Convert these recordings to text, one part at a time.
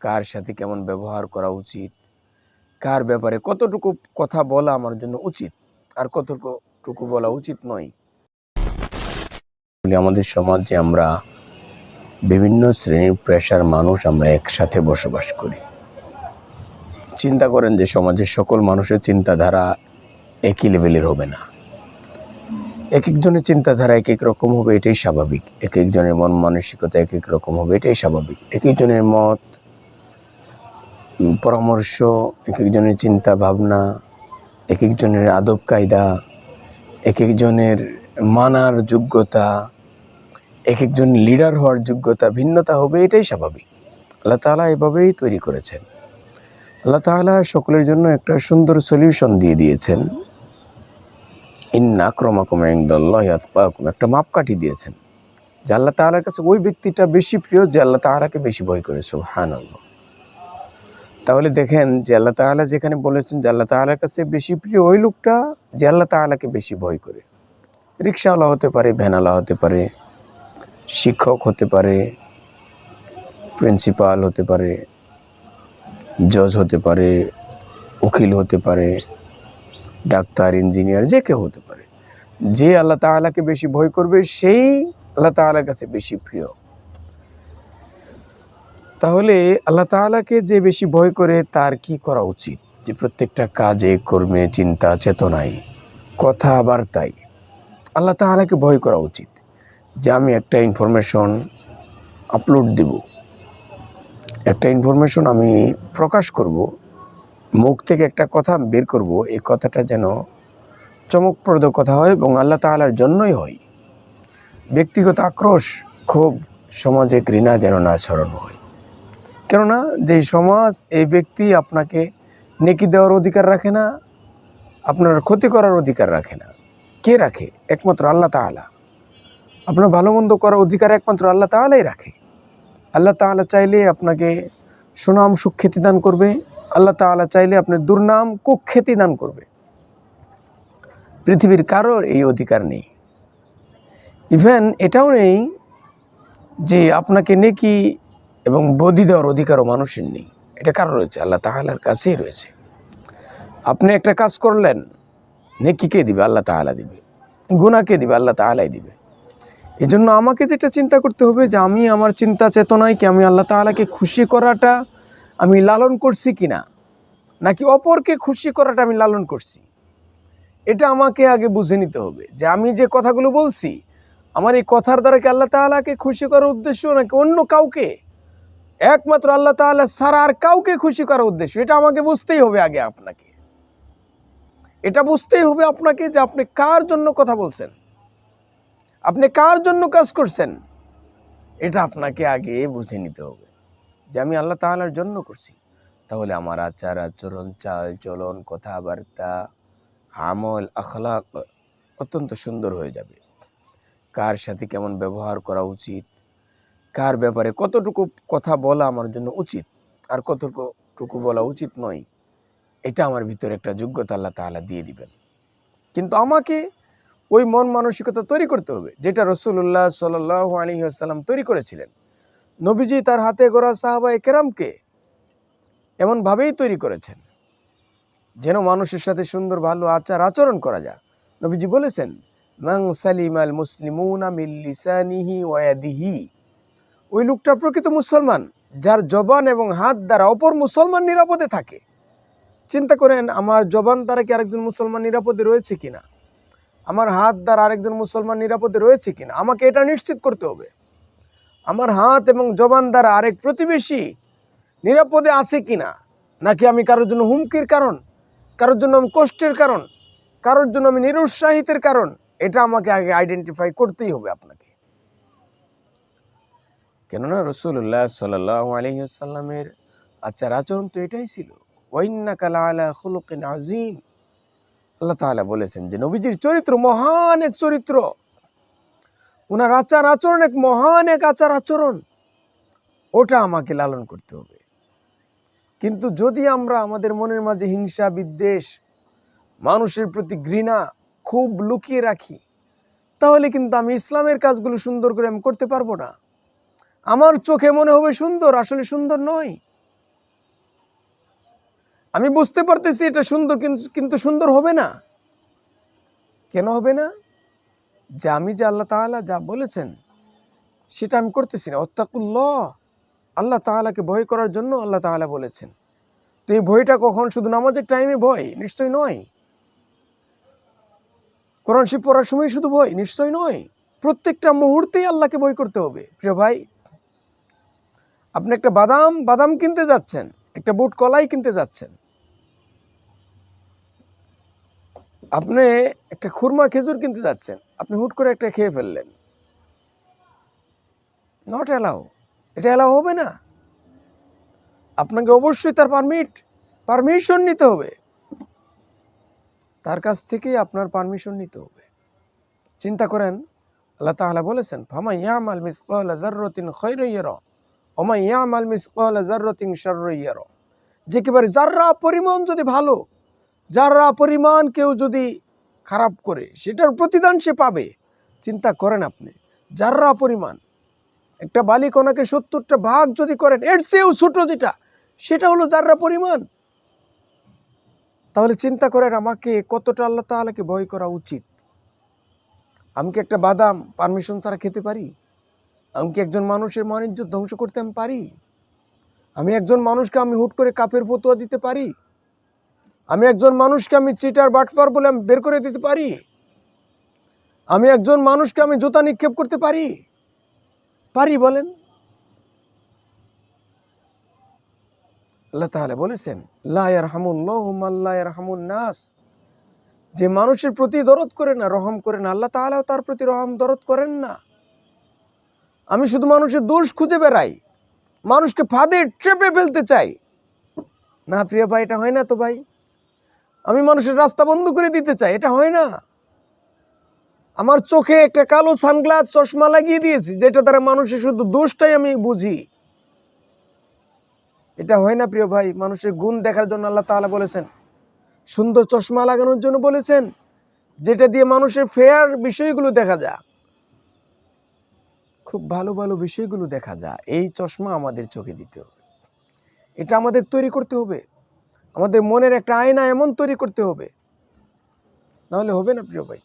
কার সাথে কেমন ব্যবহার করা উচিত, কার ব্যাপারে কতটুকু কথা বলা আমার জন্য উচিত আর কতটুকু বলা উচিত নয়। আমাদের সমাজে আমরা বিভিন্ন শ্রেণীর পেশার মানুষ আমরা একসাথে বসবাস করি। চিন্তা করেন যে সমাজের সকল মানুষের চিন্তাধারা একই লেভেলের হবে না। এক একজনের চিন্তাধারা এক এক রকম হবে, এটাই স্বাভাবিক। এক একজনের মন মানসিকতা এক এক রকম হবে, এটাই স্বাভাবিক। এক একজনের মত পরামর্শ, এক একজনের চিন্তা ভাবনা, এক একজনের আদব কায়দা, এক একজনের মানার যোগ্যতা, এক একজন লিডার হওয়ার যোগ্যতা ভিন্নতা হবে, এটাই স্বাভাবিক। আল্লাহ তাআলা এভাবেই তৈরি করেছেন। আল্লাহ তাআলা সকলের জন্য একটা সুন্দর সলিউশন দিয়ে দিয়েছেন। ইন্না আক্রামাকুম ইনদাল্লাহি আতকাকুম, একটা মাপকাঠি দিয়েছেন যে আল্লাহ তাআলার কাছে ওই ব্যক্তিটা বেশি প্রিয় যে আল্লাহ তাআলাকে বেশি ভয় করে। সুবহানাল্লাহ। তাহলে দেখেন যে আল্লাহ তাআলা যেখানে বলেছেন যে আল্লাহ তাআলার কাছে বেশি প্রিয় ওই লোকটা যে আল্লাহ তাআলাকে বেশি ভয় করে। রিকশাওয়ালা হতে পারে, ভ্যানওয়ালা হতে পারে, শিক্ষক হতে পারে, প্রিন্সিপাল হতে পারে, জজ হতে পারে, উকিল হতে পারে, ডাক্তার, ইঞ্জিনিয়ার, যে কেউ হতে পারে। যে আল্লাহ তাআলাকে বেশি ভয় করবে সেই আল্লাহ তাআলার কাছে বেশি প্রিয়। তাহলে আল্লাহ তাআলাকে যে বেশি ভয় করে তার কি করা উচিত? যে প্রত্যেকটা কাজে, কর্মে, চিন্তা, চেতনায়, কথাবার্তায় আল্লাহ তাআলাকে ভয় করা উচিত। যে আমি একটা ইনফরমেশন আপলোড দেব, একটা ইনফরমেশন আমি প্রকাশ করব, মুখ থেকে একটা কথা বের করব, এই কথাটা যেন চমকপ্রদ কথা হয় এবং আল্লাহ তাআলার জন্যই হয়। ব্যক্তিগত আক্রোশ, ক্ষোভ, সমাজে ঘৃণা যেন না ছড়ানো হয়। কেননা যে সমাজ, এই ব্যক্তি আপনাকে নেকি দেওয়ার অধিকার রাখে না, আপনার ক্ষতি করার অধিকার রাখে না। কে রাখে? একমাত্র আল্লাহ তাআলা। আপনার ভালো মন্দ করার অধিকার একমাত্র আল্লাহ তাআলাই রাখে। আল্লাহ তাআলা চাইলে আপনাকে সুনাম সুখ্যাতি দান করবে, আল্লাহ তাআলা চাইলে আপনার দুর্নাম কুখ্যাতি দান করবে। পৃথিবীর কারোর এই অধিকার নেই। ইভেন এটাও নেই যে আপনাকে নেকি এবং বদি দেওয়ার অধিকারও মানুষের নেই। এটা কারো রয়েছে? আল্লাহ তাআলার কাছেই রয়েছে। আপনি একটা কাজ করলেন, নেকি কে দিবে? আল্লাহ তাআলা দিবে। গুনাহ কে দিবে? আল্লাহ তাআলাই দিবে। এই জন্য আমাকে যেটা চিন্তা করতে হবে যে আমি আমার চিন্তা চেতনায় কি আমি আল্লাহ তাআলাকে খুশি করাটা আমি লালন করছি কিনা, নাকি অপরকে খুশি করাটা আমি লালন করছি, এটা আমাকে আগে বুঝে নিতে হবে। যে আমি যে কথাগুলো বলছি, আমার এই কথার দ্বারা কি আল্লাহ তাআলাকে খুশি করার উদ্দেশ্য নাকি অন্য কাউকে, একমাত্র আল্লাহ তাআলা ছাড়া আর কাউকে খুশি করার উদ্দেশ্য, এটা আমাকে বুঝতেই হবে। আগে আপনাকে এটা বুঝতেই হবে আপনাকে যে আপনি কার জন্য কথা বলছেন, আপনি কার জন্য কাজ করছেন, এটা আপনাকে আগে বুঝে নিতে হবে যে আমি আল্লাহ তাআলার জন্য করছি। তাহলে আমার আচার আচরণ, চাল চলন, কথাবার্তা, আমল, আখলাক অত্যন্ত সুন্দর হয়ে যাবে। কার সাথে কেমন ব্যবহার করা উচিত, কার ব্যাপারে কতটুকু কথা বলা আমার জন্য উচিত আর কতটুকু বলা উচিত নয়, এটা আমার ভিতরে একটা যোগ্যতা আল্লাহ তাআলা দিয়ে দিবেন। কিন্তু আমাকে ওই মন মানসিকতা তৈরি করতে হবে যেটা রাসূলুল্লাহ সাল্লাল্লাহু আলাইহি ওয়াসাল্লাম তৈরি করেছিলেন। নবীজি তার হাতে গড়া সাহাবায়ে কেরামকে এমনভাবেই তৈরি করেছেন যেন মানুষের সাথে সুন্দর ভালো আচার আচরণ করা যায়। নবীজি বলেছেন, মান সালিমাল মুসলিমুনা মিন লিসানিহি ওয়া ইয়াদিহি, ওই লোকটা প্রকৃত মুসলমান যার জবান এবং হাত দ্বারা অপর মুসলমান নিরাপদে থাকে। চিন্তা করেন, আমার জবান দ্বারা কি আরেকজন মুসলমান নিরাপদে রয়েছে কিনা, আমার হাত দ্বারা আরেকজন মুসলমান নিরাপদে রয়েছে কিনা, আমাকে এটা নিশ্চিত করতে হবে। আমার হাত এবং জবান দ্বারা আরেক প্রতিবেশী নিরাপদে আছে কিনা, নাকি আমি কারোর জন্য হুমকির কারণ, কারোর জন্য আমি কষ্টের কারণ, কারোর জন্য আমি নিরুৎসাহিতের কারণ, এটা আমাকে আগে আইডেন্টিফাই করতেই হবে আপনাকে। কেননা রাসূলুল্লাহ সাল্লাল্লাহু আলাইহি ওয়াসাল্লামের আচার আচরণ তো এটাই ছিল। ওয়া ইন্নাকা লাআলা খুলুকিন আযীম। আল্লাহ তাআলা বলেছেন যে নবীজির চরিত্র মহান এক চরিত্র, ওনার আচার আচরণ এক মহান এক আচার আচরণ, ওটা আমাকে লালন করতে হবে। কিন্তু যদি আমরা আমাদের মনের মাঝে হিংসা, বিদ্বেষ, মানুষের প্রতি ঘৃণা খুব লুকিয়ে রাখি, তাহলে কিন্তু আমি ইসলামের কাজগুলো সুন্দর করে আমি করতে পারবো না। আমার চোখে মনে হবে সুন্দর, আসলে সুন্দর নয়। আমি বুঝতে পারতেছি এটা সুন্দর, কিন্তু সুন্দর হবে না। কেন হবে না? যে আমি যে আল্লাহ তাআলা যা বলেছেন সেটা আমি করতেছি না। ওয়াত্তাকুল্লাহ, আল্লাহ তাআলাকে ভয় করার জন্য আল্লাহ তাআলা বলেছেন। তো এই ভয়টা কখন শুধু নামাজের টাইমে ভয়? নিশ্চয় নয়। কোরআন শরীফ পড়ার সময় শুধু ভয়? নিশ্চয় নয়। প্রত্যেকটা মুহূর্তেই আল্লাহকে ভয় করতে হবে। প্রিয় ভাই, আপনি একটা বাদাম কিনতে যাচ্ছেন, একটা বুট কলাই কিনতে যাচ্ছেন, আপনি একটা খুরমা খেজুর কিনতে যাচ্ছেন, আপনি হুট করে একটা খেয়ে ফেললেন, নট অ্যালাউ। এটা অ্যালাউ হবে না। আপনাকে অবশ্যই তার পারমিশন নিতে হবে। তার কাছ থেকে আপনার পারমিশন নিতে হবে। চিন্তা করেন, আল্লাহ তাআলা বলেছেন, ফামান ইয়ামাল মিসকালা যাররাতিন খায়রান ইয়ারা ওয়া মান ইয়ামাল মিসকালা যাররাতিন শাররান ইয়ারা। যে একেবারে যাররা পরিমাণ যদি ভালো, যাররা পরিমাণ কেউ যদি খারাপ করে, সেটার প্রতিদান সে পাবে। চিন্তা করেন আপনি, যাররা পরিমাণ একটা বালিকণাকে ৭০টা ভাগ যদি করেন, এর চেয়েও ছোট যেটা, সেটা হলো যাররা পরিমাণ। তাহলে চিন্তা করেন আমাকে কতটা আল্লাহ তাআলাকে ভয় করা উচিত। আমি কি একটা বাদাম পারমিশন ছাড়া খেতে পারি? আমি কি একজন মানুষের মান ইজ্জত ধ্বংস করতে আমি পারি? আমি একজন মানুষকে আমি হুট করে কাফের ফতোয়া দিতে পারি? আমি একজন মানুষকে আমি চিটার বাটপার বলে আমি বের করে দিতে পারি? আমি একজন মানুষকে আমি জুতা নিক্ষেপ করতে পারি? বলেন? আল্লাহ তাআলা বলেছেন, লা ইয়ারহামুল্লাহু মান লা ইয়ারহামুন নাস। যে মানুষের প্রতি দরদ করে না, রহম করে না, আল্লাহ তাআলাও তার প্রতি রহম দরদ করেন না। আমি শুধু মানুষের দোষ খুঁজে বেড়াই, মানুষকে ফাঁদে ট্রেপে ফেলতে চাই না। প্রিয় ভাই, এটা হয় না তো ভাই। আমি মানুষের রাস্তা বন্ধ করে দিতে চাই, এটা হয় না। আমার চোখে একটা কালো সানগ্লাস চশমা লাগিয়ে দিয়েছি, যেটা দ্বারা মানুষের শুধু দোষটাই আমি বুঝি, এটা হয় না প্রিয় ভাই। মানুষের গুণ দেখার জন্য আল্লাহ তাআলা বলেছেন, সুন্দর চশমা লাগানোর জন্য বলেছেন, যেটা দিয়ে মানুষের ফেয়ার বিষয়গুলো দেখা যায়, খুব ভালো ভালো বিষয়গুলো দেখা যায়। এই চশমা আমাদের চোখে দিতে হবে। এটা আমাদের তৈরি করতে হবে। আমাদের মনের একটা আয়না এমন তৈরি করতে হবে, নাহলে হবে না প্রিয় ভাই।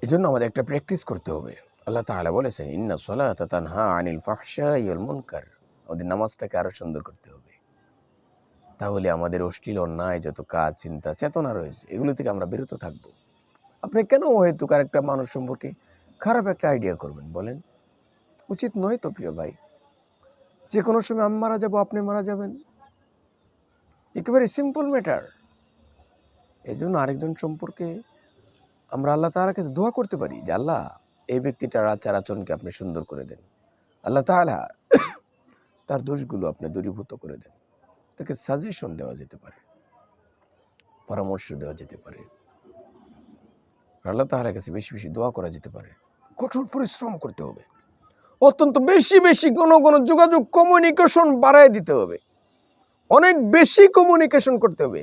এই জন্য আমাদের একটা প্র্যাকটিস করতে হবে। আল্লাহ তাআলা বলেছেন, ইন্না সলাতা তানহা আনিল ফাহশাই ওয়াল মুনকার। আমাদের নামাজটাকে আরো সুন্দর করতে হবে। তাহলে আমাদের অশ্লীল অন্যায় যত কাজ, চিন্তা, চেতনা রয়েছে, এগুলো থেকে আমরা বিরত থাকব। আপনি কেন হয়তো আরেকটা মানুষ সম্পর্কে খারাপ একটা আইডিয়া করবেন? বলেন, উচিত নয় তো প্রিয় ভাই। যে কোনো সময় আমি মারা যাব, আপনি মারা যাবেন, একেবারে সিম্পল ম্যাটার। এই জন্য আরেকজন সম্পর্কে আমরা আল্লাহ তাআলার কাছে দোয়া করতে পারি যে আল্লাহ, এই ব্যক্তিটার আচার আচরণকে আপনি সুন্দর করে দেন। আল্লাহ তাআলা তার দোষগুলো আপনি দূরীভূত করে দেন। তাকে সাজেশন দেওয়া যেতে পারে, পরামর্শ দেওয়া যেতে পারে, আল্লাহ তাআলার কাছে বেশি বেশি দোয়া করা যেতে পারে। কঠোর পরিশ্রম করতে হবে, অত্যন্ত বেশি বেশি ঘন ঘন যোগাযোগ, কমিউনিকেশন বাড়ায় দিতে হবে, অনেক বেশি কমিউনিকেশন করতে হবে।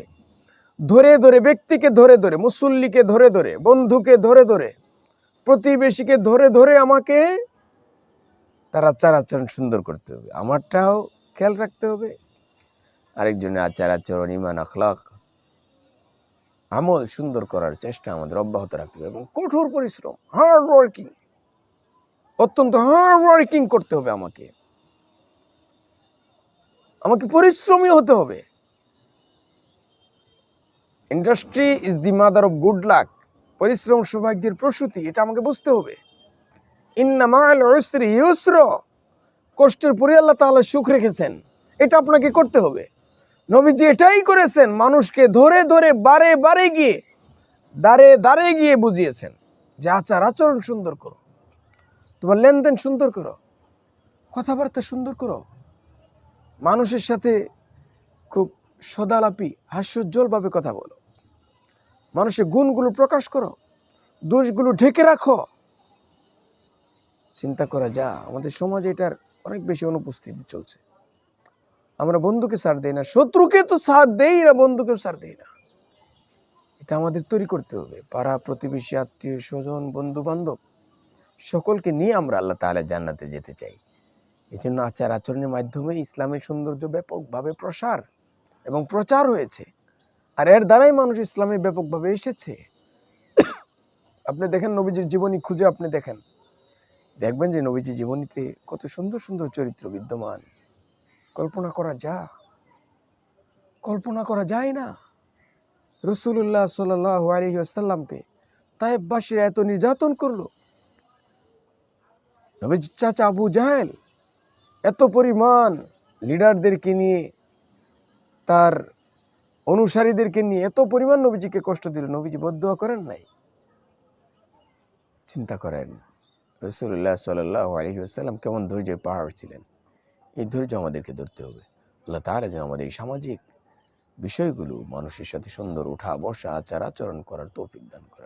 ধরে ধরে ব্যক্তিকে ধরে ধরে, মুসল্লিকে ধরে ধরে, বন্ধুকে ধরে ধরে, প্রতিবেশীকে ধরে ধরে আমাকে তার আচার আচরণ সুন্দর করতে হবে। আমারটাও খেয়াল রাখতে হবে, আরেকজনের আচার আচরণ, ঈমান, আখলাক, আমল সুন্দর করার চেষ্টা আমাদের অব্যাহত রাখতে হবে। এবং কঠোর পরিশ্রম, হার্ড ওয়ার্কিং, অত্যন্ত হার্ড ওয়ার্কিং করতে হবে। আমাকে পরিশ্রমী হতে হবে। Industry is the mother of good luck. পরিশ্রম সৌভাগ্যের প্রসূতি, এটা আমাকে বুঝতে হবে। ইন্না মা'আল উসরি ইউসরা। কষ্টের পরে আল্লাহ তাআলা সুখ রেখেছেন, এটা আপনাকে করতে হবে। নবীজি এটাই করেছেন, মানুষকে ধরে ধরে বারে বারে গিয়ে, দাঁড়ে দাঁড়ে গিয়ে বুঝিয়েছেন যে আচার আচরণ সুন্দর করো, তোমার লেনদেন সুন্দর করো, কথাবার্তা সুন্দর করো, মানুষের সাথে খুব সদালাপি হাস্যোজ্জ্বলভাবে কথা বলো, মানুষের গুণগুলো প্রকাশ করো, দোষগুলো ঢেকে রাখো। চিন্তা করা যা, আমাদের সমাজে এটার অনেক বেশি অনুপস্থিতি চলছে। আমরা বন্ধুকে ছাড় দেই না, শত্রুকে তো ছাড় দেই না, বন্ধুকেও ছাড় দেই না। এটা আমাদের তৈরি করতে হবে। পাড়া প্রতিবেশী, আত্মীয় স্বজন, বন্ধু বান্ধব সকলকে নিয়ে আমরা আল্লাহ তাআলার জান্নাতে যেতে চাই। এই জন্য আচার আচরণের মাধ্যমে ইসলামের সৌন্দর্য ব্যাপকভাবে প্রসার এবং প্রচার হয়েছে, আর এর দ্বারাই মানুষ ইসলামে ব্যাপকভাবে এসেছে। আপনি দেখেন নবীজির জীবনী খুঁজে আপনি দেখবেন যে নবীজির জীবনীতে কত সুন্দর সুন্দর চরিত্র বিদ্যমান, কল্পনা করা যায় না। রাসূলুল্লাহ সাল্লাল্লাহু আলাইহি ওয়াসাল্লামকে তায়েফবাসীরা এত নির্যাতন করলো, নবীজির চাচা আবু জাহেল এত পরিমাণ লিডারদেরকে নিয়ে, তার অনুসারীদেরকে নিয়ে এত পরিমাণ নবীজিকে কষ্ট দিল, নবীজি বদদুয়া করেন নাই? চিন্তা করেন রাসূলুল্লাহ সাল্লাল্লাহু আলাইহি ওয়াসাল্লাম কেমন ধৈর্যের পাহাড় ছিলেন। এই ধৈর্য আমাদেরকে ধরতে হবে। আল্লাহ তাআলা যেন আমাদের সামাজিক বিষয়গুলো, মানুষের সাথে সুন্দর উঠা বসা, আচার আচরণ করার তৌফিক দান করেন।